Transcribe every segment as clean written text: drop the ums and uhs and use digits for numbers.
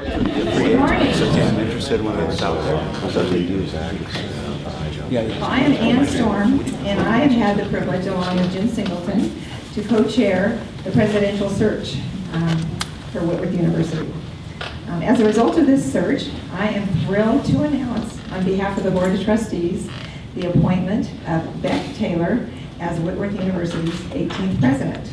Good morning. I'm interested when it's out there. That's what they do, Zach. Well, I am Ann Storm, and I have had the privilege, along with Jim Singleton, to co-chair the presidential search for Whitworth University. As a result of this search, I am thrilled to announce, on behalf of the Board of Trustees, the appointment of Beck A as Whitworth University's 18th president.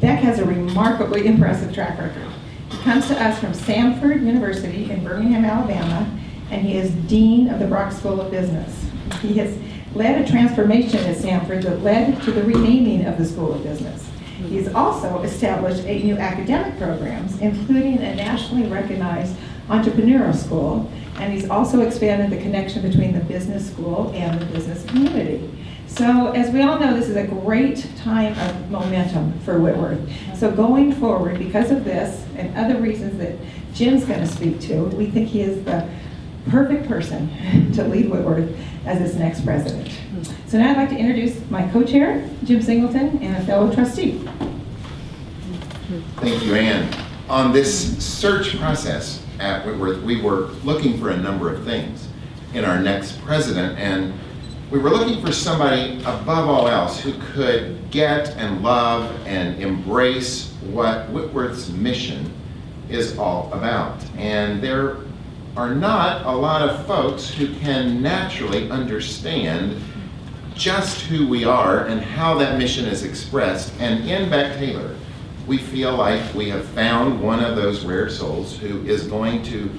Beck has a remarkably impressive track record. He comes to us from Samford University in Birmingham, Alabama, and he is Dean of the Brock School of Business. He has led a transformation at Samford that led to the renaming of the School of Business. He's also established 8 new academic programs, including a nationally recognized entrepreneurial school, and he's also expanded the connection between the business school and the business community. So, as we all know, this is a great time of momentum for Whitworth. So going forward, because of this and other reasons that Jim's going to speak to, we think he is the perfect person to lead Whitworth as its next president. So now I'd like to introduce my co-chair, Jim Singleton, and a fellow trustee. Thank you, Ann. On this search process at Whitworth, we were looking for a number of things in our next president, and we were looking for somebody above all else who could get and love and embrace what Whitworth's mission is all about. And there are not a lot of folks who can naturally understand just who we are and how that mission is expressed. And in Beck A, we feel like we have found one of those rare souls who is going to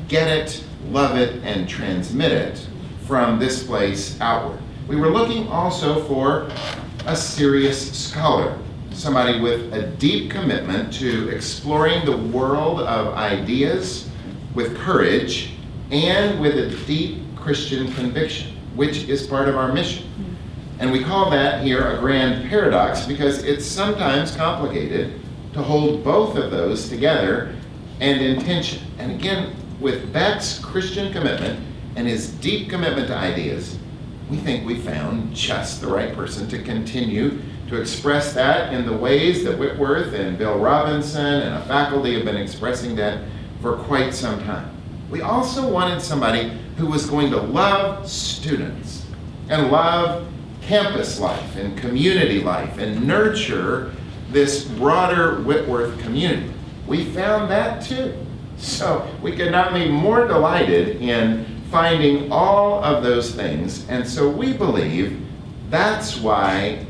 get it, love it, and transmit it from this place outward. We were looking also for a serious scholar, somebody with a deep commitment to exploring the world of ideas with courage and with a deep Christian conviction, which is part of our mission. And we call that here a grand paradox because it's sometimes complicated to hold both of those together and in tension. And again, with Beck's Christian commitment and his deep commitment to ideas, we think we found just the right person to continue to express that in the ways that Whitworth and Bill Robinson and a faculty have been expressing that for quite some time. We also wanted somebody who was going to love students and love campus life and community life and nurture this broader Whitworth community. We found that too. So we could not be more delighted in finding all of those things. And so we believe that's why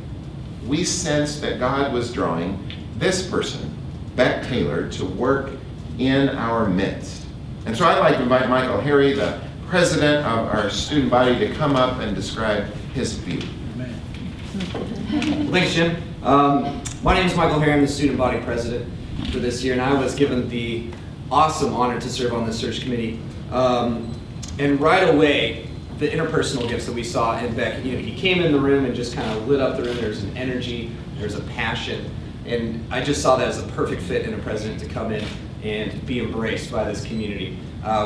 we sensed that God was drawing this person, Beck A, to work in our midst. And so I'd like to invite Michael Harry, the president of our student body, to come up and describe his view. Well, thanks, Jim. My name is Michael Harry. I'm the student body president for this year, and I was given the awesome honor to serve on the search committee. And right away, the interpersonal gifts that we saw in Beck, he came in the room and just kind of lit up the room. There's an energy, there's a passion, and I just saw that as a perfect fit in a president to come in and be embraced by this community.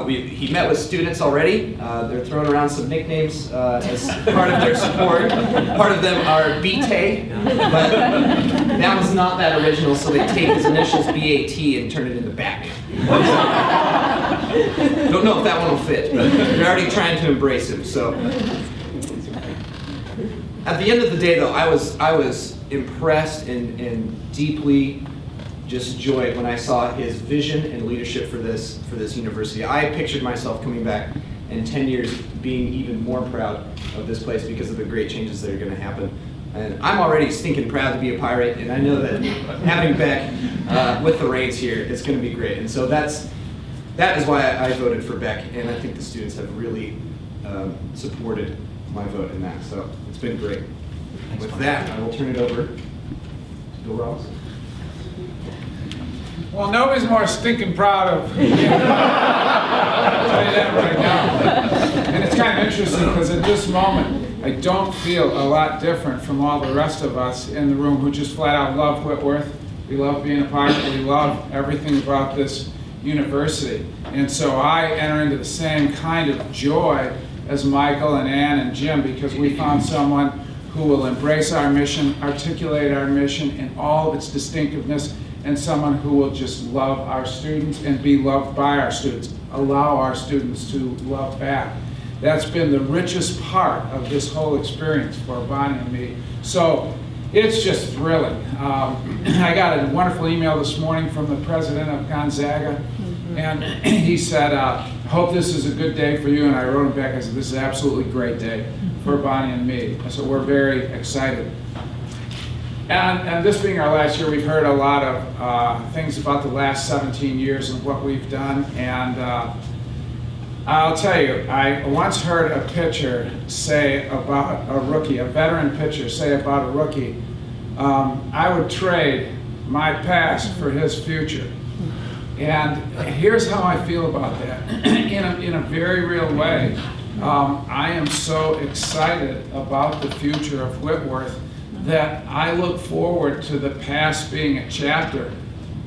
He met with students already. They're throwing around some nicknames as part of their support. Part of them are B-Tay, but that was not that original, so they take his initials B-A-T and turn it into Batman. Don't know if that one will fit, but they're already trying to embrace him. So at the end of the day, though, I was impressed and deeply just joy when I saw his vision and leadership for this university. I pictured myself coming back in 10 years being even more proud of this place because of the great changes that are going to happen. And I'm already stinking proud to be a pirate, and I know that having Beck with the reins here is going to be great. And so that is why I voted for Beck, and I think the students have really supported my vote in that. So it's been great. With that, I will turn it over to Bill Robinson. Well, nobody's more stinking proud of me. I'll tell you that right now. And it's kind of interesting because at this moment, I don't feel a lot different from all the rest of us in the room who just flat out love Whitworth. We love being a part of it. We love everything about this university. And so I enter into the same kind of joy as Michael and Ann and Jim because we found someone who will embrace our mission, articulate our mission in all of its distinctiveness, and someone who will just love our students and be loved by our students, allow our students to love back. That's been the richest part of this whole experience for Bonnie and me. So it's just thrilling. I got a wonderful email this morning from the president of Gonzaga, and he said, hope this is a good day for you. And I wrote him back, I said, this is an absolutely great day for Bonnie and me. So we're very excited. And this being our last year, we've heard a lot of things about the last 17 years and what we've done. And I'll tell you, I once heard a pitcher say about a rookie, a veteran pitcher say about a rookie, I would trade my past for his future. And here's how I feel about that. In a very real way, I am so excited about the future of Whitworth that I look forward to the past being a chapter,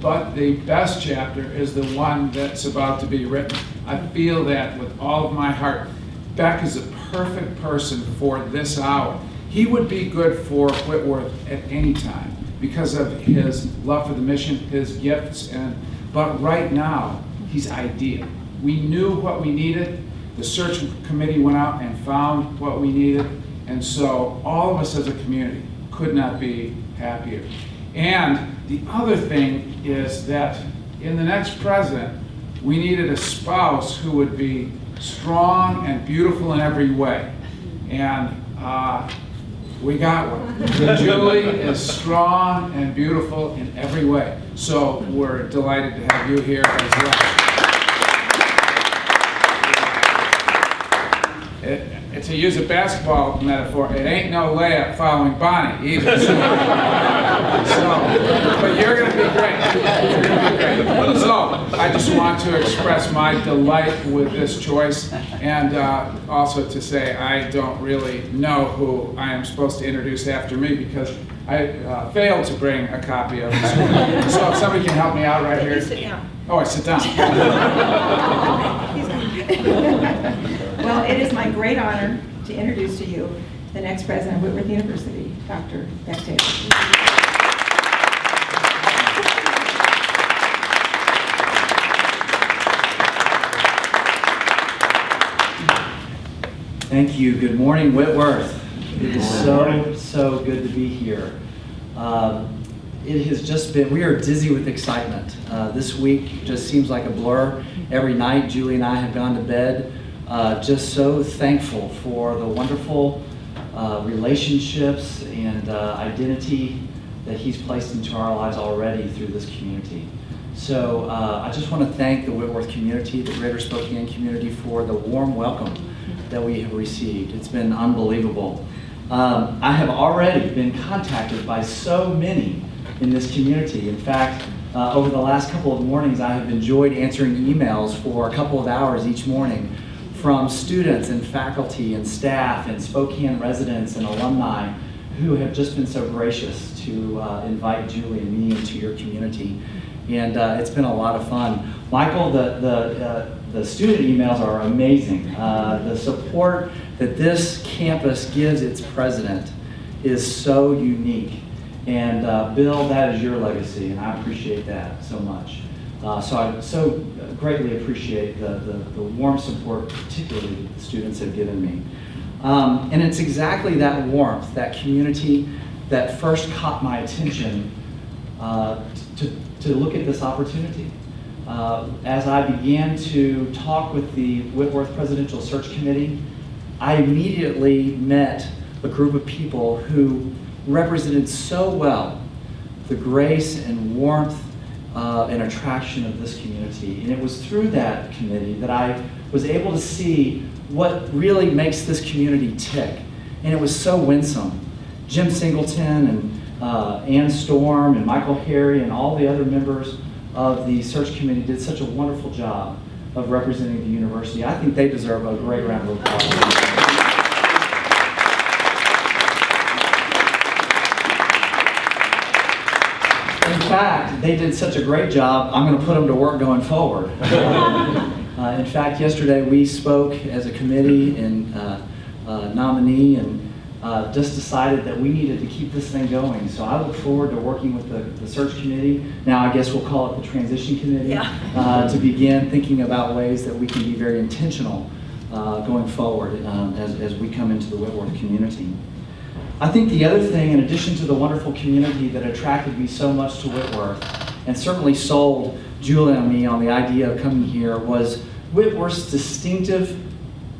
but the best chapter is the one that's about to be written. I feel that with all of my heart. Beck is a perfect person for this hour. He would be good for Whitworth at any time because of his love for the mission, his gifts, but right now, he's ideal. We knew what we needed. The search committee went out and found what we needed, and so all of us as a community could not be happier. And the other thing is that in the next president, we needed a spouse who would be strong and beautiful in every way. And we got one. Julie is strong and beautiful in every way. So we're delighted to have you here as well. To use a basketball metaphor, it ain't no layup following Bonnie either. But you're going to be great. You're going to be great. So I just want to express my delight with this choice, and also to say I don't really know who I am supposed to introduce after me because I failed to bring a copy of this. So if somebody can help me out right here. You sit down. Oh, I sit down. Well, it is my great honor to introduce to you the next president of Whitworth University, Dr. Beck A. Thank you. Good morning, Whitworth. It is so good to be here. It has just been, we are dizzy with excitement. This week just seems like a blur. Every night, Julie and I have gone to bed just so thankful for the wonderful relationships and identity that he's placed into our lives already through this community. So I just want to thank the Whitworth community, the Greater Spokane community, for the warm welcome that we have received. It's been unbelievable. I have already been contacted by so many in this community. In fact, over the last couple of mornings, I have enjoyed answering emails for a couple of hours each morning from students and faculty and staff and Spokane residents and alumni who have just been so gracious to invite Julie and me into your community. And it's been a lot of fun. Michael, the student emails are amazing. The support that this campus gives its president is so unique. And Bill, that is your legacy, and I appreciate that so much. So I so greatly appreciate the warm support, particularly the students have given me. And it's exactly that warmth, that community, that first caught my attention to look at this opportunity. As I began to talk with the Whitworth Presidential Search Committee, I immediately met a group of people who represented so well the grace and warmth and attraction of this community. And it was through that committee that I was able to see what really makes this community tick. And it was so winsome. Jim Singleton and Ann Storm and Michael Harry and all the other members of the search committee did such a wonderful job of representing the university. I think they deserve a great round of applause. In fact, they did such a great job, I'm going to put them to work going forward. In fact, yesterday we spoke as a committee and nominee and just decided that we needed to keep this thing going. So I look forward to working with the search committee. Now I guess we'll call it the transition committee, to begin thinking about ways that we can be very intentional going forward as we come into the Whitworth community. I think the other thing, in addition to the wonderful community that attracted me so much to Whitworth, and certainly sold Julie and me on the idea of coming here, was Whitworth's distinctive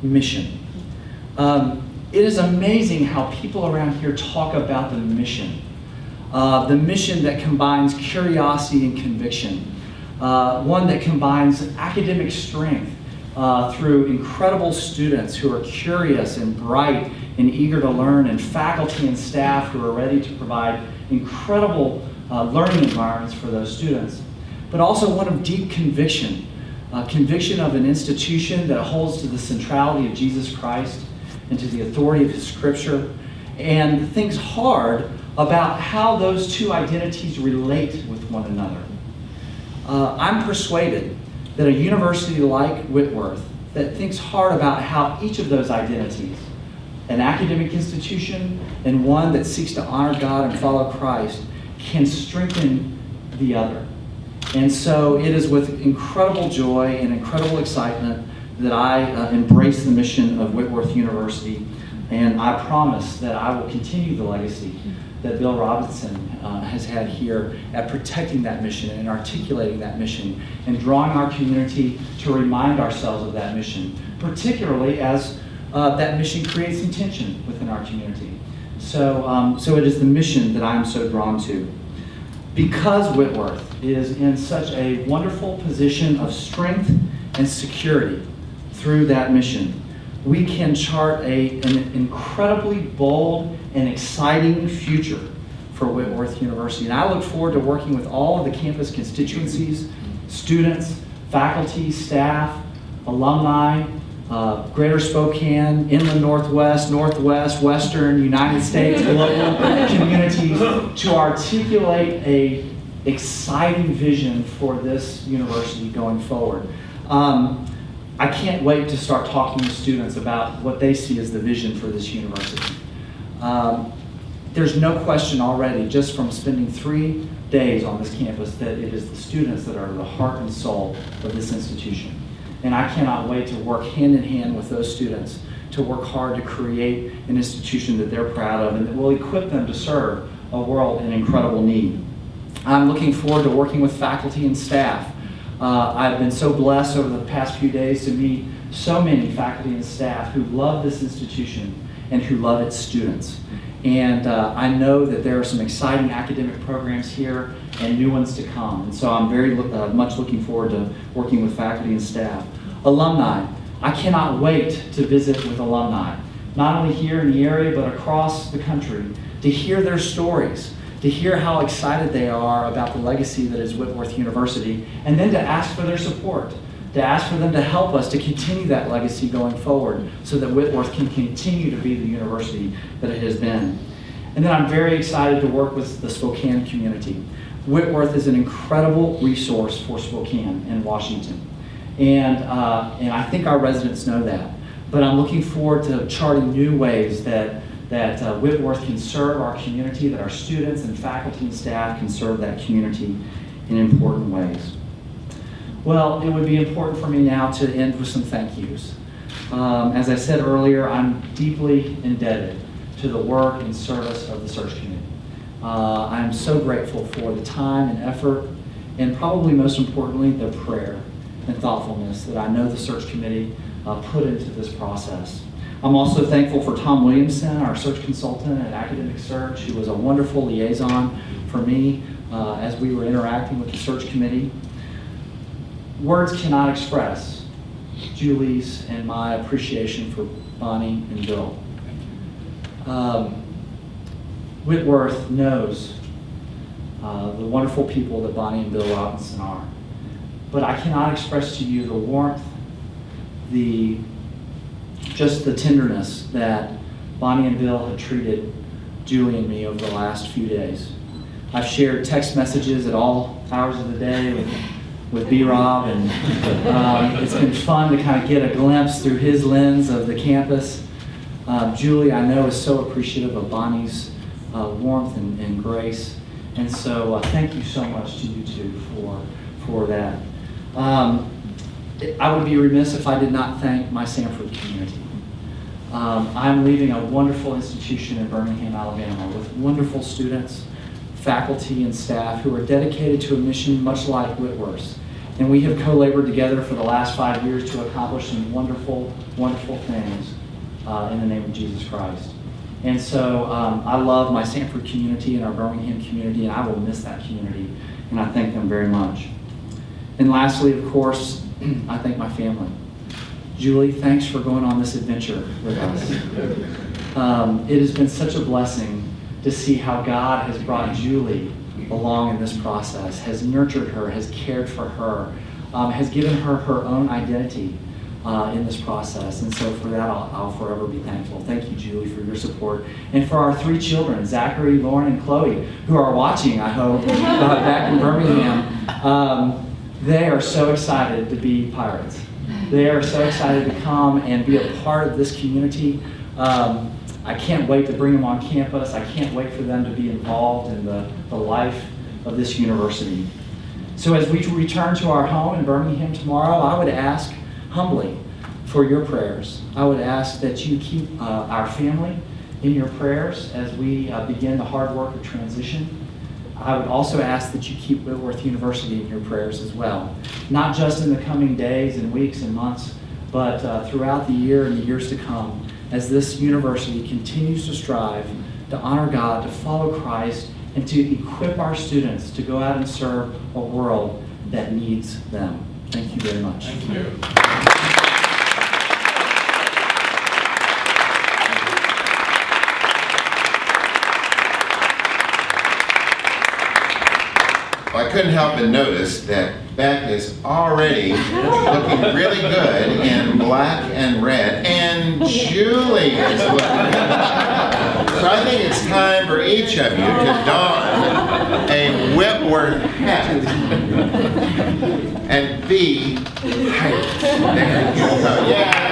mission. It is amazing how people around here talk about the mission that combines curiosity and conviction, one that combines academic strength through incredible students who are curious and bright and eager to learn, and faculty and staff who are ready to provide incredible learning environments for those students, but also one of deep conviction, conviction of an institution that holds to the centrality of Jesus Christ and to the authority of His Scripture, and thinks hard about how those two identities relate with one another. I'm persuaded that a university like Whitworth that thinks hard about how each of those identities, an academic institution and one that seeks to honor God and follow Christ, can strengthen the other. And so it is with incredible joy and incredible excitement that I embrace the mission of Whitworth University, and I promise that I will continue the legacy that Bill Robinson has had here at protecting that mission and articulating that mission and drawing our community to remind ourselves of that mission, particularly as that mission creates some tension within our community. So it is the mission that I'm so drawn to. Because Whitworth is in such a wonderful position of strength and security through that mission, we can chart an incredibly bold and exciting future for Whitworth University. And I look forward to working with all of the campus constituencies, students, faculty, staff, alumni, Greater Spokane, Inland Northwest, Northwest, Western, United States, global community to articulate an exciting vision for this university going forward. I can't wait to start talking to students about what they see as the vision for this university. There's no question already, just from spending 3 days on this campus, that it is the students that are the heart and soul of this institution. And I cannot wait to work hand in hand with those students to work hard to create an institution that they're proud of and that will equip them to serve a world in incredible need. I'm looking forward to working with faculty and staff. I've been so blessed over the past few days to meet so many faculty and staff who love this institution and who love its students. And I know that there are some exciting academic programs here and new ones to come. And so I'm very much looking forward to working with faculty and staff. Alumni, I cannot wait to visit with alumni, not only here in the area, but across the country, to hear their stories, to hear how excited they are about the legacy that is Whitworth University, and then to ask for their support, to ask for them to help us to continue that legacy going forward so that Whitworth can continue to be the university that it has been. And then I'm very excited to work with the Spokane community. Whitworth is an incredible resource for Spokane and Washington. And I think our residents know that. But I'm looking forward to charting new ways that Whitworth can serve our community, that our students and faculty and staff can serve that community in important ways. Well, it would be important for me now to end with some thank yous. As I said earlier, I'm deeply indebted to the work and service of the search committee. I'm so grateful for the time and effort, and probably most importantly, the prayer and thoughtfulness that I know the search committee put into this process. I'm also thankful for Tom Williamson, our search consultant at Academic Search, who was a wonderful liaison for me as we were interacting with the search committee. Words cannot express Julie's and my appreciation for Bonnie and Bill. Whitworth knows the wonderful people that Bonnie and Bill Robinson are. But I cannot express to you the warmth, just the tenderness that Bonnie and Bill have treated Julie and me over the last few days. I've shared text messages at all hours of the day with B-Rob, and it's been fun to kind of get a glimpse through his lens of the campus. Julie, I know, is so appreciative of Bonnie's warmth and grace. And so thank you so much to you two for that. I would be remiss if I did not thank my Sanford community. I'm leaving a wonderful institution in Birmingham, Alabama, with wonderful students, faculty, and staff who are dedicated to a mission much like Whitworth's. And we have co-labored together for the last 5 years to accomplish some wonderful, wonderful things in the name of Jesus Christ. And so I love my Sanford community and our Birmingham community, and I will miss that community, and I thank them very much. And lastly, of course, I thank my family. Julie, thanks for going on this adventure with us. It has been such a blessing to see how God has brought Julie along in this process, has nurtured her, has cared for her, has given her her own identity in this process. And so for that, I'll forever be thankful. Thank you, Julie, for your support. And for our 3 children, Zachary, Lauren, and Chloe, who are watching, I hope, back in Birmingham. They are so excited to be Pirates. They are so excited to come and be a part of this community. I can't wait to bring them on campus. I can't wait for them to be involved in the life of this university. So as we return to our home in Birmingham tomorrow, I would ask humbly for your prayers. I would ask that you keep our family in your prayers as we begin the hard work of transition. I would also ask that you keep Whitworth University in your prayers as well, not just in the coming days and weeks and months, but throughout the year and the years to come, as this university continues to strive to honor God, to follow Christ, and to equip our students to go out and serve a world that needs them. Thank you very much. Thank you. Well, I couldn't help but notice that Beck is already looking really good in black and red, and Julie is looking good. So I think it's time for each of you to don a Whitworth hat and be hyped. There you go. Yeah.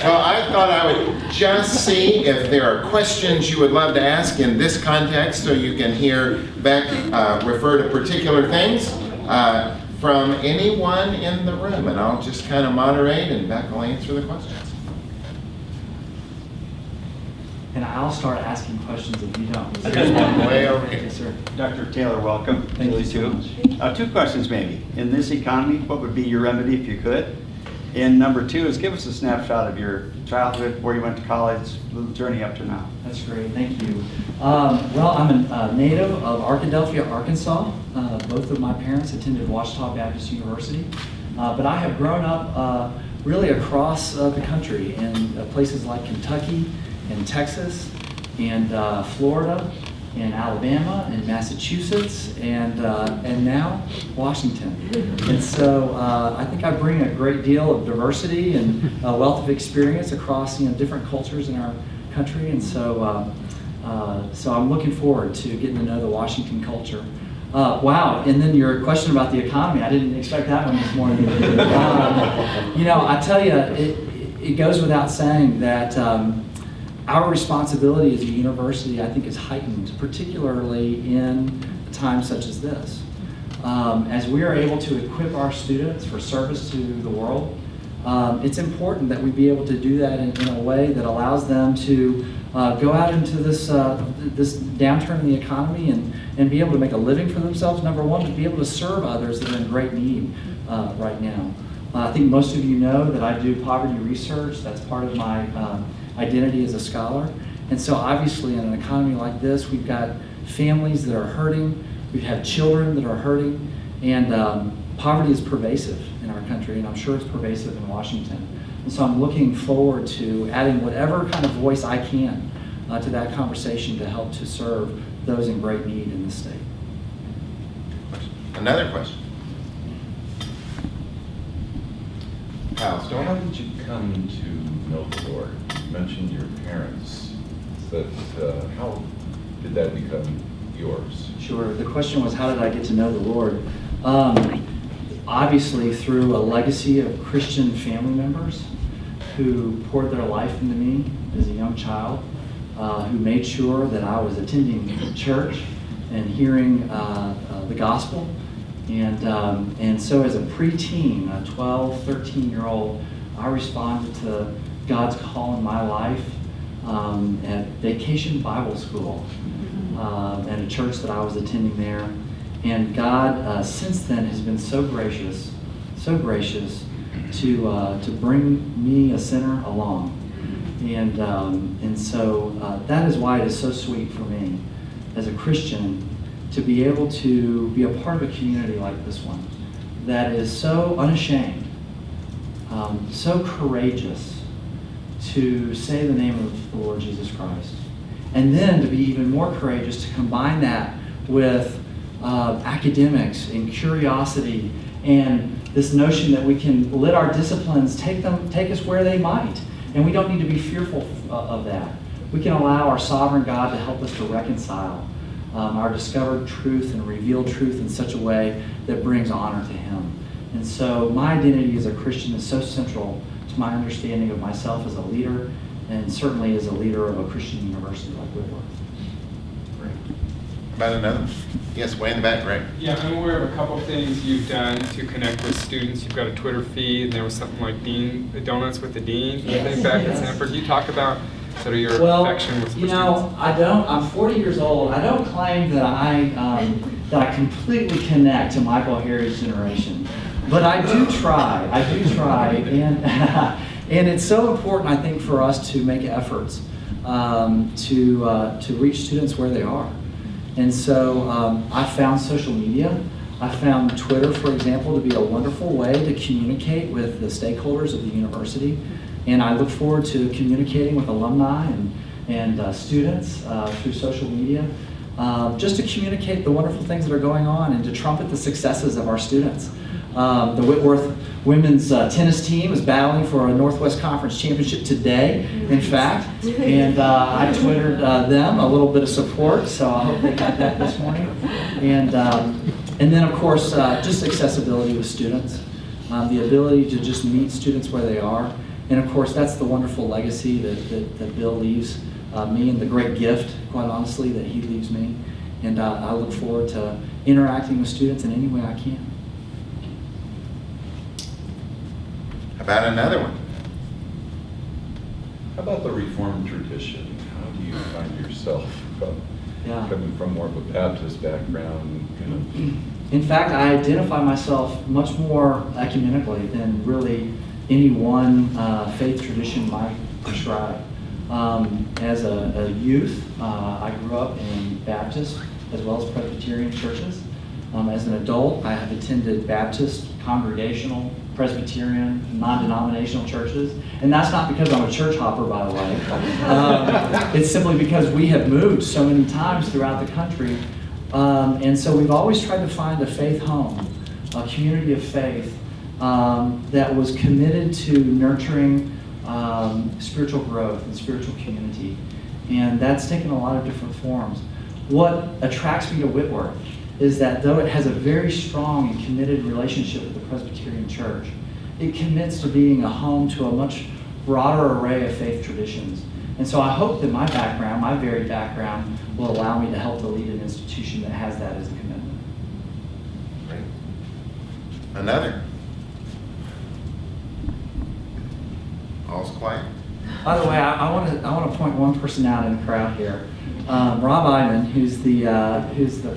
Well, I thought I would just see if there are questions you would love to ask in this context, so you can hear Beck refer to particular things from anyone in the room. And I'll just kind of moderate, and Beck will answer the questions. And I'll start asking questions if you don't. There's one way over here. Yes, sir. Dr. Taylor, welcome. Thank you so much. 2 questions maybe. In this economy, what would be your remedy if you could? And number 2 is give us a snapshot of your childhood, where you went to college, the journey up to now. That's great, thank you. Well, I'm a native of Arkadelphia, Arkansas. Both of my parents attended Ouachita Baptist University. But I have grown up really across the country in places like Kentucky and Texas and Florida and Alabama and Massachusetts and now Washington. And so I think I bring a great deal of diversity and a wealth of experience across different cultures in our country. And so so I'm looking forward to getting to know the Washington culture. Wow, and then your question about the economy, I didn't expect that one this morning. I tell you, it goes without saying that our responsibility as a university, I think, is heightened, particularly in times such as this. As we are able to equip our students for service to the world, it's important that we be able to do that in a way that allows them to go out into this downturn in the economy and be able to make a living for themselves, number one, but be able to serve others that are in great need right now. I think most of you know that I do poverty research. That's part of my identity as a scholar. And so obviously in an economy like this, we've got families that are hurting, we have children that are hurting, and poverty is pervasive in our country, and I'm sure it's pervasive in Washington. And so I'm looking forward to adding whatever kind of voice I can to that conversation to help to serve those in great need in this state. Another question. Kyle How Storm. did you come to know the Lord? You mentioned your parents. Is but how did that become yours? Sure. The question was, how did I get to know the Lord? Obviously, through a legacy of Christian family members who poured their life into me as a young child, who made sure that I was attending church and hearing the gospel. And so as a preteen, a 12, 13-year-old, I responded to God's call in my life at Vacation Bible School at a church that I was attending there. And God, since then, has been so gracious to bring me, a sinner, along. And so that is why it is so sweet for me as a Christian to be able to be a part of a community like this one that is so unashamed, so courageous to say the name of the Lord Jesus Christ. And then to be even more courageous to combine that with academics and curiosity and this notion that we can let our disciplines take us where they might. And we don't need to be fearful of that. We can allow our sovereign God to help us to reconcile our discovered truth and revealed truth in such a way that brings honor to Him. And so my identity as a Christian is so central to my understanding of myself as a leader, and certainly as a leader of a Christian university like Whitworth. Great. About another? Yes, way in the back, right? Yeah, I'm aware of a couple things you've done to connect with students. You've got a Twitter feed, and there was something like Donuts with the Dean, I think, back at Stanford. Can you talk about sort of your affection with students? I'm 40 years old. I don't claim that I completely connect to Michael Harry's generation, but I do try, and it's so important, I think, for us to make efforts to reach students where they are. And so I found social media. I found Twitter, for example, to be a wonderful way to communicate with the stakeholders of the university. And I look forward to communicating with alumni and students through social media, just to communicate the wonderful things that are going on and to trumpet the successes of our students. The Whitworth women's tennis team is battling for a Northwest Conference championship today, in fact, and I Twittered them a little bit of support, so I hope they got that this morning. And then, of course, just accessibility with students, the ability to just meet students where they are. And of course, that's the wonderful legacy that Bill leaves me, and the great gift, quite honestly, that he leaves me. And I look forward to interacting with students in any way I can. About another one? How about the Reformed tradition? How do you find yourself coming from more of a Baptist background? In fact, I identify myself much more ecumenically than really any one faith tradition might prescribe. As a youth, I grew up in Baptist as well as Presbyterian churches. As an adult, I have attended Baptist, Congregational, Presbyterian, non-denominational churches. And that's not because I'm a church hopper, by the way. It's simply because we have moved so many times throughout the country. And so we've always tried to find a faith home, a community of faith that was committed to nurturing spiritual growth and spiritual community. And that's taken a lot of different forms. What attracts me to Whitworth is that though it has a very strong and committed relationship with the Presbyterian Church, it commits to being a home to a much broader array of faith traditions. And so I hope that my background, my varied background, will allow me to help to lead an institution that has that as a commitment. Great. Another? All's quiet. By the way, I want to point one person out in the crowd here. Rob Iman, who's the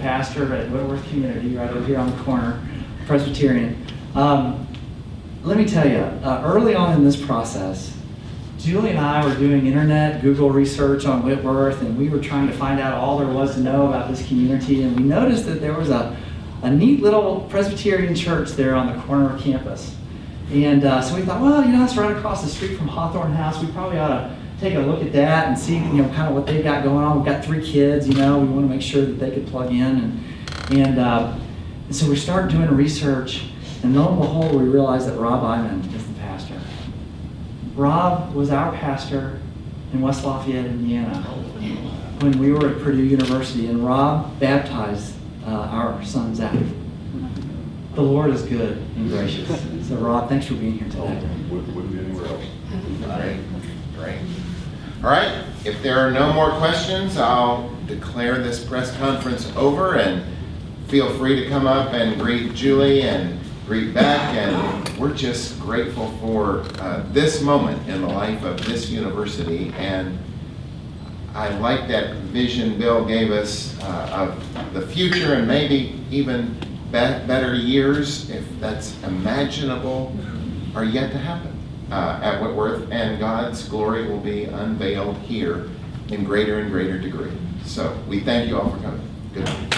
pastor at Whitworth Community, right over here on the corner, Presbyterian. Let me tell you, early on in this process, Julie and I were doing internet, Google research on Whitworth, and we were trying to find out all there was to know about this community, and we noticed that there was a neat little Presbyterian church there on the corner of campus. And so we thought, well, that's right across the street from Hawthorne House. We probably ought to take a look at that and see, kind of what they've got going on. We've got 3 kids, we want to make sure that they could plug in. And so we started doing research, and lo and behold, we realized that Rob Iman is the pastor. Rob was our pastor in West Lafayette, Indiana, when we were at Purdue University, and Rob baptized our son Zach. The Lord is good and gracious. So Rob, thanks for being here today. Wouldn't be anywhere else. Great, great. All right, if there are no more questions, I'll declare this press conference over, and feel free to come up and greet Julie and greet Beck, and we're just grateful for this moment in the life of this university. And I like that vision Bill gave us of the future, and maybe even better years, if that's imaginable, are yet to happen at Whitworth, and God's glory will be unveiled here in greater and greater degree. So we thank you all for coming. Good night.